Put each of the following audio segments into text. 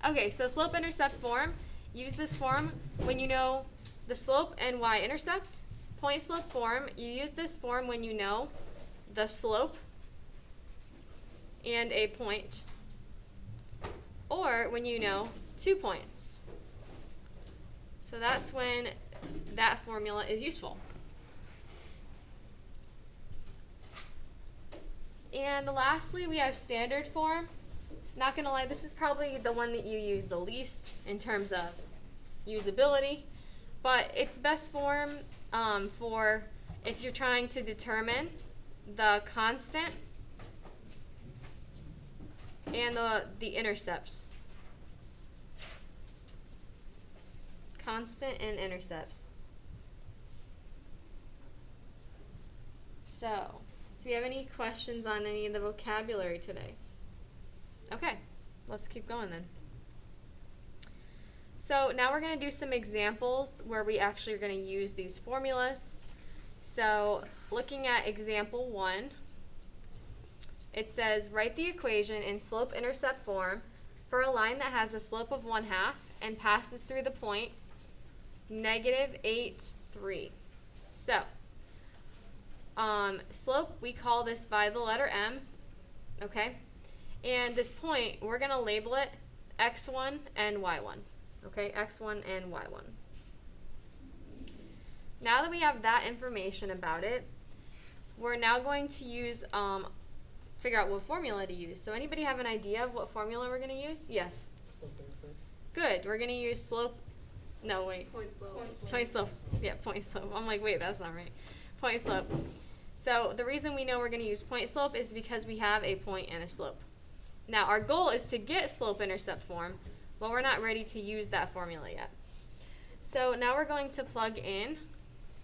Okay, so slope-intercept form, use this form when you know the slope and y-intercept. Point slope form, you use this form when you know the slope and a point, or when you know 2 points. So that's when that formula is useful. And lastly, we have standard form. Not gonna lie, this is probably the one that you use the least in terms of usability, but it's best form for if you're trying to determine the constant and the intercepts. Constant and intercepts. So, do you have any questions on any of the vocabulary today? Okay, let's keep going then. So now we're going to do some examples where we actually are going to use these formulas. So looking at example 1, it says write the equation in slope-intercept form for a line that has a slope of 1/2 and passes through the point -8, 3. So slope, we call this by the letter M, okay? And this point, we're going to label it x1 and y1. Okay, x1 and y1. Now that we have that information about it, we're now going to use, figure out what formula to use. So anybody have an idea of what formula we're going to use? Yes? Slope-intercept. Good, we're going to use slope, no wait. Point slope. Point slope, yeah, point slope. I'm like, wait, that's not right. Point slope. So the reason we know we're going to use point slope is because we have a point and a slope. Now our goal is to get slope-intercept form, but we're not ready to use that formula yet. So now we're going to plug in.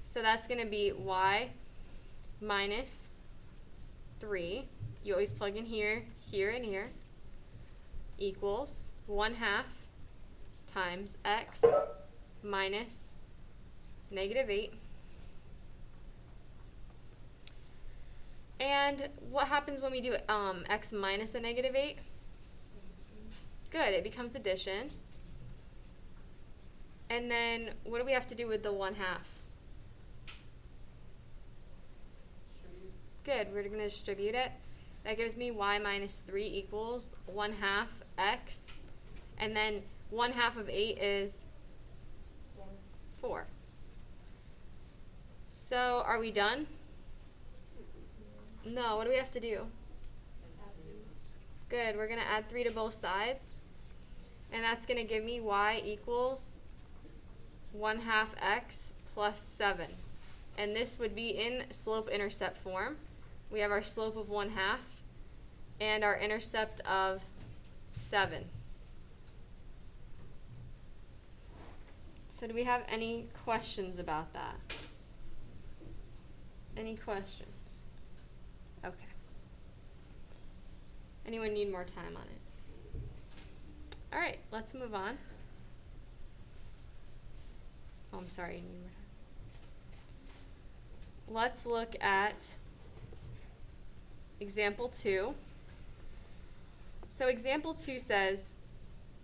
So that's going to be y minus 3. You always plug in here, here, and here, equals 1/2 times x minus -8. And what happens when we do x minus a -8? Good, it becomes addition. And then what do we have to do with the 1/2? Good, we're going to distribute it. That gives me y minus 3 equals 1/2 x. And then 1/2 of 8 is 4. So are we done? No, what do we have to do? Good, we're going to add 3 to both sides. And that's going to give me y equals 1/2 x plus 7. And this would be in slope-intercept form. We have our slope of 1/2 and our intercept of 7. So do we have any questions about that? Any questions? Okay. Anyone need more time on it? All right, let's move on. Oh, I'm sorry, you need more time. Let's look at example 2. So example 2 says,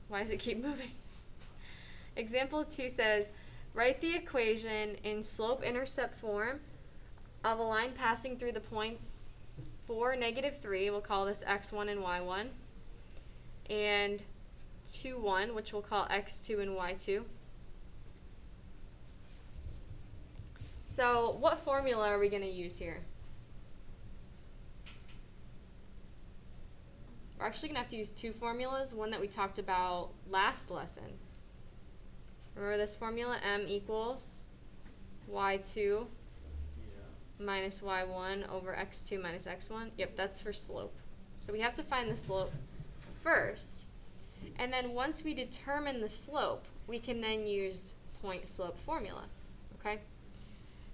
why does it keep moving? Example 2 says, write the equation in slope-intercept form of a line passing through the points 4, -3, we'll call this x1 and y1, and 2, 1, which we'll call x2 and y2. So what formula are we going to use here? We're actually going to have to use 2 formulas, one that we talked about last lesson. Remember this formula, m equals y2 minus y1 over x2 minus x1? Yep, that's for slope. So we have to find the slope first. And then once we determine the slope, we can then use point slope formula. Okay?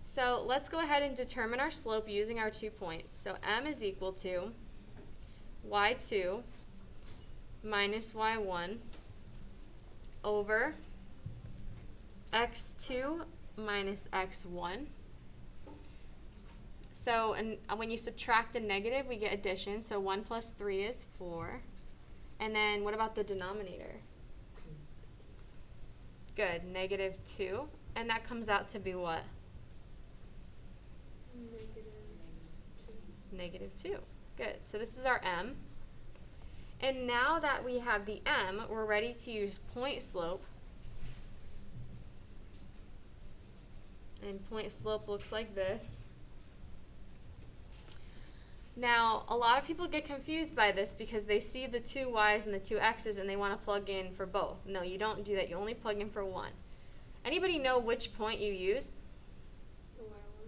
So let's go ahead and determine our slope using our 2 points. So m is equal to y2 minus y1 over x2 minus x1. So when you subtract a negative, we get addition. So 1 plus 3 is 4. And then what about the denominator? Good. Negative 2. And that comes out to be what? Negative 2. Good. So this is our m. And now that we have the m, we're ready to use point slope. And point slope looks like this. Now, a lot of people get confused by this because they see the two y's and the two x's and they want to plug in for both. No, you don't do that. You only plug in for one. Anybody know which point you use? The y one.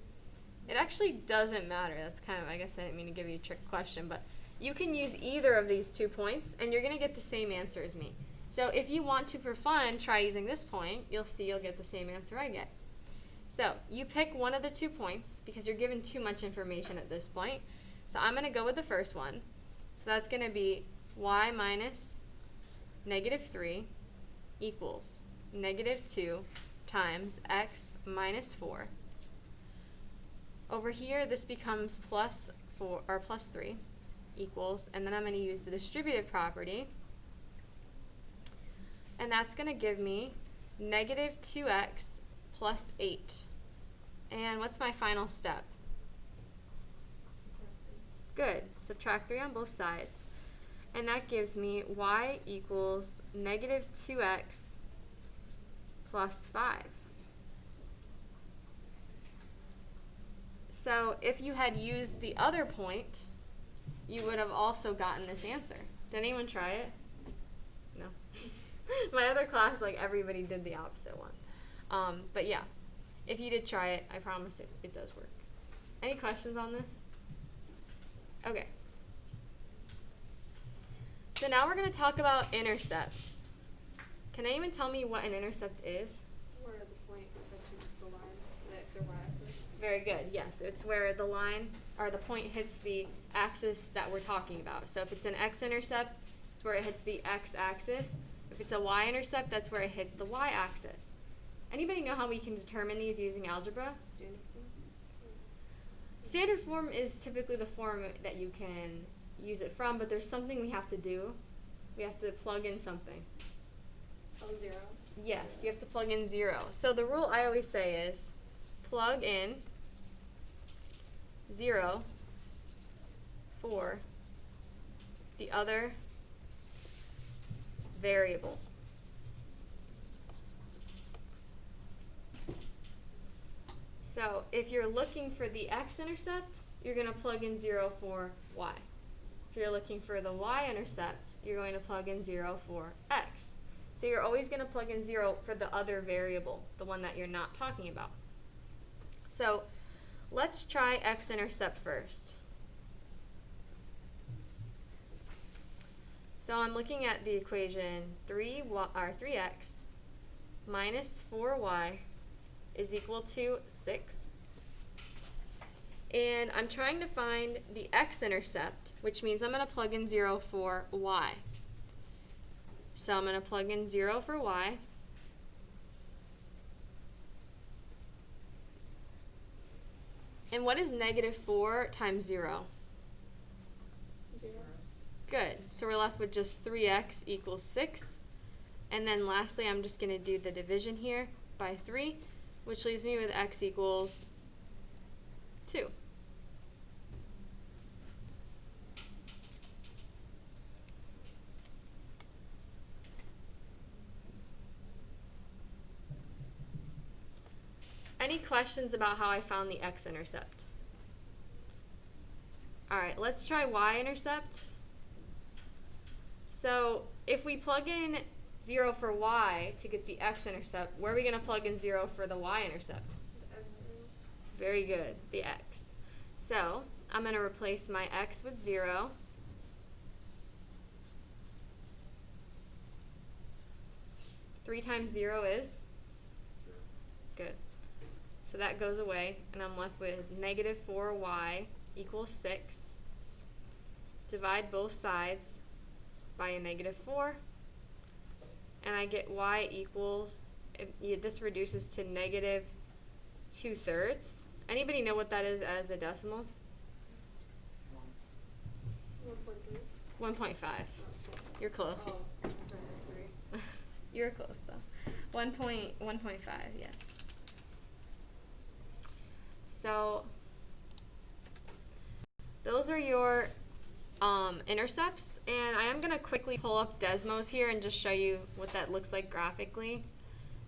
It actually doesn't matter. That's kind of, I guess I didn't mean to give you a trick question, but you can use either of these 2 points and you're going to get the same answer as me. So if you want to, for fun, try using this point, you'll see you'll get the same answer I get. So you pick one of the 2 points because you're given too much information at this point. So I'm going to go with the first one. So that's going to be y minus negative 3 equals negative 2 times x minus 4. Over here, this becomes plus 4 or plus 3 equals, and then I'm going to use the distributive property, and that's going to give me negative 2x plus 8. And what's my final step? Good. Subtract 3 on both sides. And that gives me y equals negative 2x plus 5. So if you had used the other point, you would have also gotten this answer. Did anyone try it? No. My other class, like, everybody did the opposite one. But yeah, if you did try it, I promise it does work. Any questions on this? Okay. So now we're going to talk about intercepts. Can anyone tell me what an intercept is? Where the point touches the line, the x or y axis. Very good. Yes, it's where the line or the point hits the axis that we're talking about. So if it's an x-intercept, it's where it hits the x-axis. If it's a y-intercept, that's where it hits the y-axis. Anybody know how we can determine these using algebra? Standard form. Standard form is typically the form that you can use it from, but there's something we have to do. We have to plug in something. Oh, 0. Yes, you have to plug in 0. So the rule I always say is plug in 0 for the other variable. So if you're looking for the x-intercept, you're going to plug in 0 for y. If you're looking for the y-intercept, you're going to plug in 0 for x. So you're always going to plug in 0 for the other variable, the one that you're not talking about. So let's try x-intercept first. So I'm looking at the equation 3x minus 4y is equal to 6. And I'm trying to find the x-intercept, which means I'm going to plug in 0 for y. So I'm going to plug in 0 for y. And what is negative 4 times 0? 0. Good. So we're left with just 3x equals 6. And then lastly, I'm just going to do the division here by 3, which leaves me with x equals 2. Any questions about how I found the x-intercept? Alright, let's try y-intercept. So if we plug in 0 for y to get the x-intercept, where are we going to plug in 0 for the y-intercept? The x 0. Very good, the x. So I'm going to replace my x with 0. Three times 0 is? Good. So that goes away, and I'm left with negative 4y equals 6. Divide both sides by a negative 4, and I get y equals, this reduces to negative 2/3. Anybody know what that is as a decimal? 1.3. 1.5. You're close. Oh, minus 3. You're close though. 1.5, yes. So those are your intercepts, and I am going to quickly pull up Desmos here and just show you what that looks like graphically.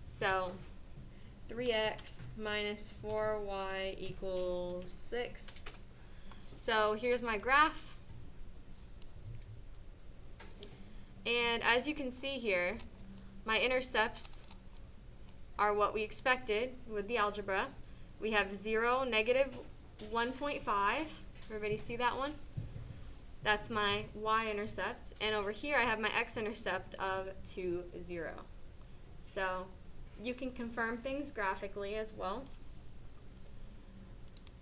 So 3x minus 4y equals 6. So here's my graph. And as you can see here, my intercepts are what we expected with the algebra. We have 0, negative 1.5. Everybody see that one? That's my y-intercept. And over here I have my x-intercept of 2, 0. So you can confirm things graphically as well.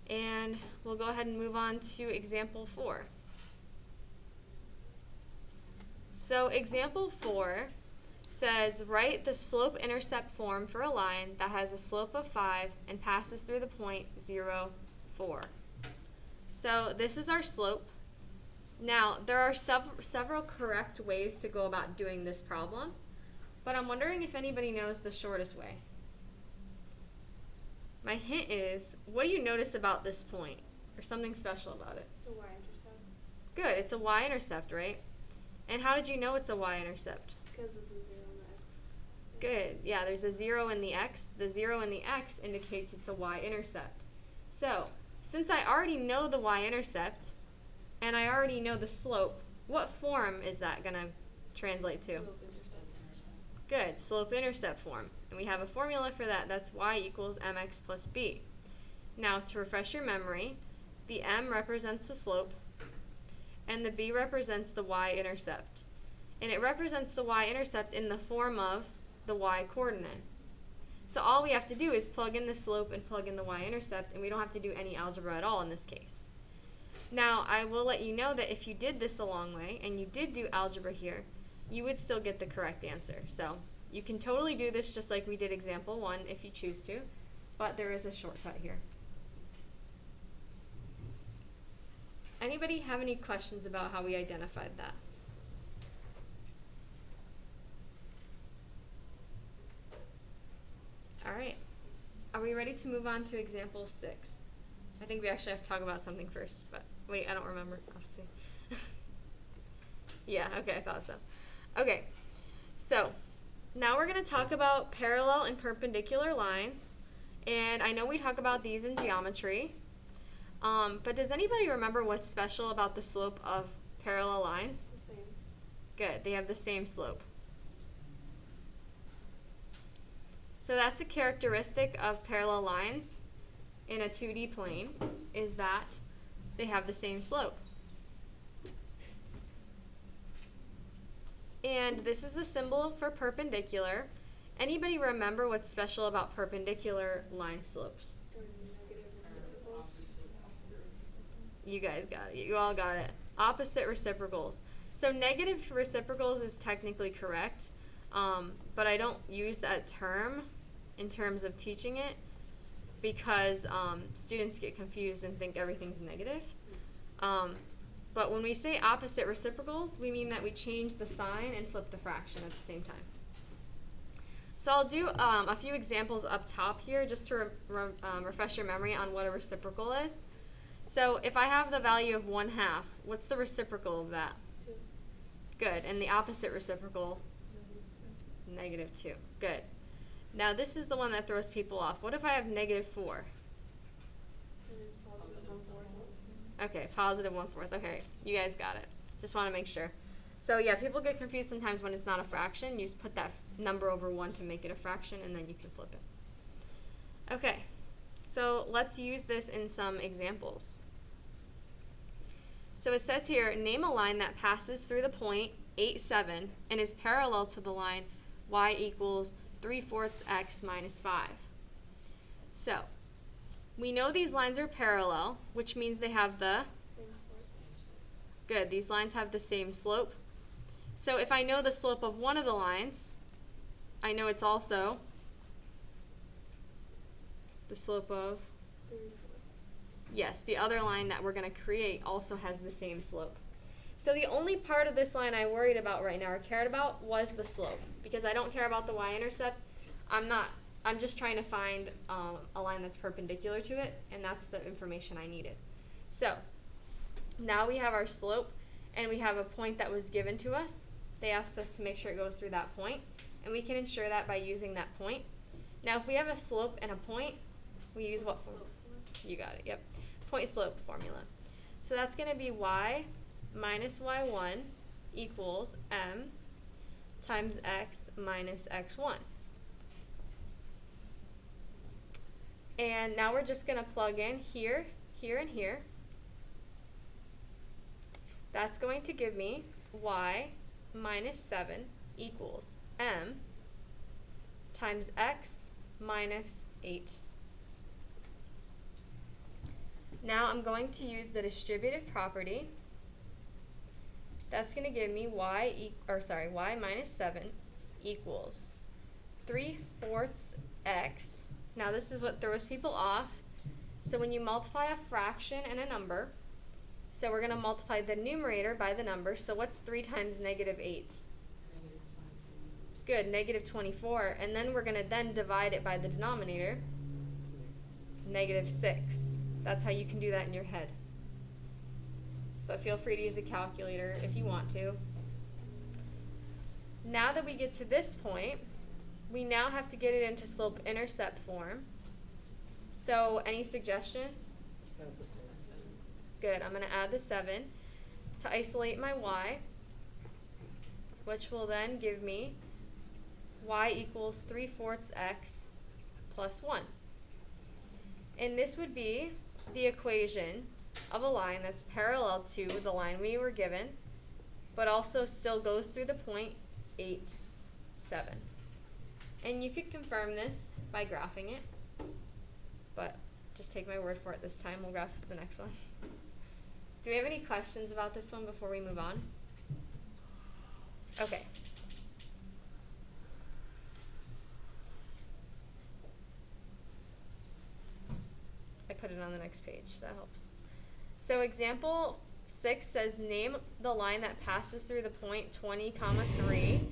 And we'll go ahead and move on to example 4. So example 4 says, write the slope-intercept form for a line that has a slope of 5 and passes through the point 0, 4. So this is our slope. Now, there are several correct ways to go about doing this problem, but I'm wondering if anybody knows the shortest way. My hint is, what do you notice about this point, or something special about it? It's a y-intercept. Good, it's a y-intercept, right? And how did you know it's a y-intercept? Because of the 0 and the x. Good, yeah, there's a 0 in the x. The 0 in the x indicates it's a y-intercept. So, since I already know the y-intercept, and I already know the slope, what form is that going to translate to? Slope-intercept. Good, slope-intercept form. And we have a formula for that. That's y equals mx plus b. Now, to refresh your memory, the m represents the slope, and the b represents the y-intercept. And it represents the y-intercept in the form of the y-coordinate. So all we have to do is plug in the slope and plug in the y-intercept, and we don't have to do any algebra at all in this case. Now, I will let you know that if you did this the long way, and you did do algebra here, you would still get the correct answer. So you can totally do this just like we did example 1 if you choose to, but there is a shortcut here. Anybody have any questions about how we identified that? All right. Are we ready to move on to example 6? I think we actually have to talk about something first, but wait, I don't remember. I'll see. Yeah, okay, I thought so. Okay, so now we're going to talk about parallel and perpendicular lines, and I know we talk about these in geometry, but does anybody remember what's special about the slope of parallel lines? The same. Good, they have the same slope. So that's a characteristic of parallel lines in a 2D plane, is that they have the same slope. And this is the symbol for perpendicular. Anybody remember what's special about perpendicular line slopes? Or negative reciprocals. You guys got it. You all got it. Opposite reciprocals. So negative reciprocals is technically correct, but I don't use that term in terms of teaching it because students get confused and think everything's negative. But when we say opposite reciprocals, we mean that we change the sign and flip the fraction at the same time. So I'll do a few examples up top here just to refresh your memory on what a reciprocal is. So if I have the value of 1/2, what's the reciprocal of that? 2. Good. And the opposite reciprocal? -2. Good. Now this is the one that throws people off. What if I have -4? And it's positive 1/4. Okay, positive 1/4. Okay, you guys got it. Just want to make sure. So yeah, people get confused sometimes when it's not a fraction. You just put that number over 1 to make it a fraction, and then you can flip it. Okay, so let's use this in some examples. So it says here, name a line that passes through the point 8, 7 and is parallel to the line y equals 3/4 x minus 5. So we know these lines are parallel, which means they have the Same slope. good. These lines have the same slope. So if I know the slope of one of the lines, I know it's also the slope of 3/4. yes, the other line that we're going to create also has the same slope. So the only part of this line I worried about right now or cared about was the slope, because I don't care about the y-intercept. I'm just trying to find a line that's perpendicular to it, and that's the information I needed. So now we have our slope, and we have a point that was given to us. They asked us to make sure it goes through that point, and we can ensure that by using that point. Now if we have a slope and a point, we use what formula? You got it, yep. Point slope formula. So that's going to be y minus y1 equals m times x minus x1. And now we're just going to plug in here, here, and here. That's going to give me y minus 7 equals m times x minus 8. Now I'm going to use the distributive property. That's going to give me y minus 7 equals 3/4 x. Now this is what throws people off. So when you multiply a fraction and a number, so we're going to multiply the numerator by the number. So what's 3 times negative 8? Good, negative 24. And then we're going to then divide it by the denominator, negative 6. That's how you can do that in your head. But feel free to use a calculator if you want to. Now that we get to this point, we now have to get it into slope-intercept form. So any suggestions? Good, I'm going to add the 7 to isolate my y, which will then give me y equals 3/4 x plus 1. And this would be the equation of a line that's parallel to the line we were given, but also still goes through the point 8, 7. And you could confirm this by graphing it, but just take my word for it this time. We'll graph the next one. Do we have any questions about this one before we move on? Okay. I put it on the next page. That helps. So example 6 says name the line that passes through the point 20, 3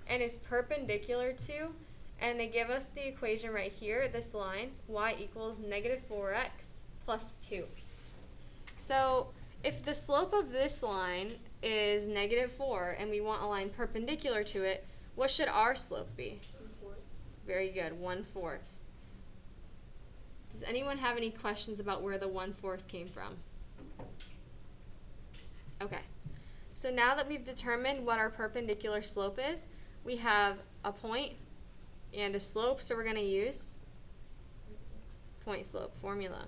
and is perpendicular to, and they give us the equation right here, this line, y equals negative 4x plus 2. So if the slope of this line is negative 4 and we want a line perpendicular to it, what should our slope be? 1/4. Very good, 1/4. Does anyone have any questions about where the 1/4 came from? Okay, so now that we've determined what our perpendicular slope is, we have a point and a slope, so we're going to use point slope formula.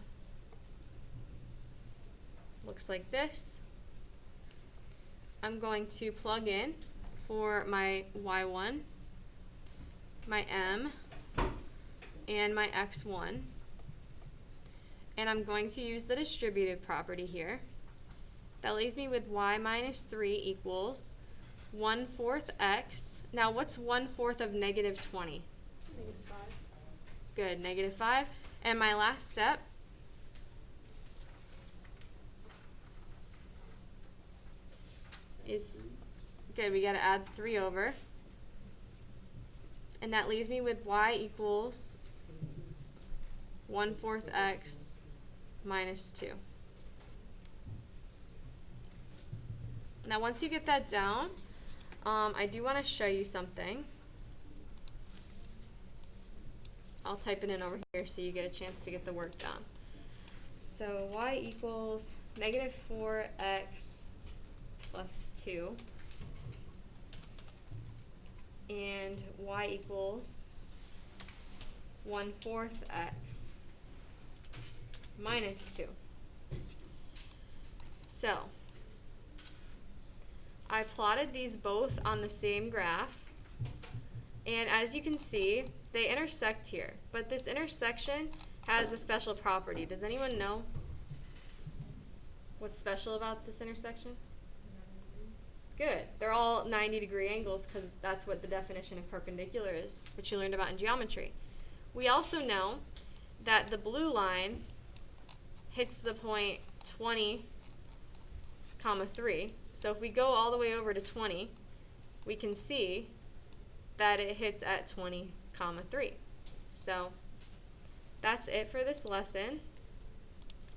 Looks like this. I'm going to plug in for my y1, my m, and my x1. And I'm going to use the distributive property here. That leaves me with y minus 3 equals 1/4 x. Now what's 1/4 of negative 20? Negative 5. Good, negative 5. And my last step is, good, we got to add 3 over. And that leaves me with y equals 1/4 x minus 2. Now once you get that down, I do want to show you something. I'll type it in over here so you get a chance to get the work done. So y equals negative 4x plus 2, and y equals 1/4 x minus 2. So I plotted these both on the same graph, and as you can see, they intersect here, but this intersection has a special property. Does anyone know what's special about this intersection? Good. They're all 90-degree angles because that's what the definition of perpendicular is, which you learned about in geometry. We also know that the blue line hits the point 20, 3. So if we go all the way over to 20, we can see that it hits at 20, comma 3. So that's it for this lesson.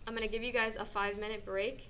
I'm going to give you guys a 5-minute break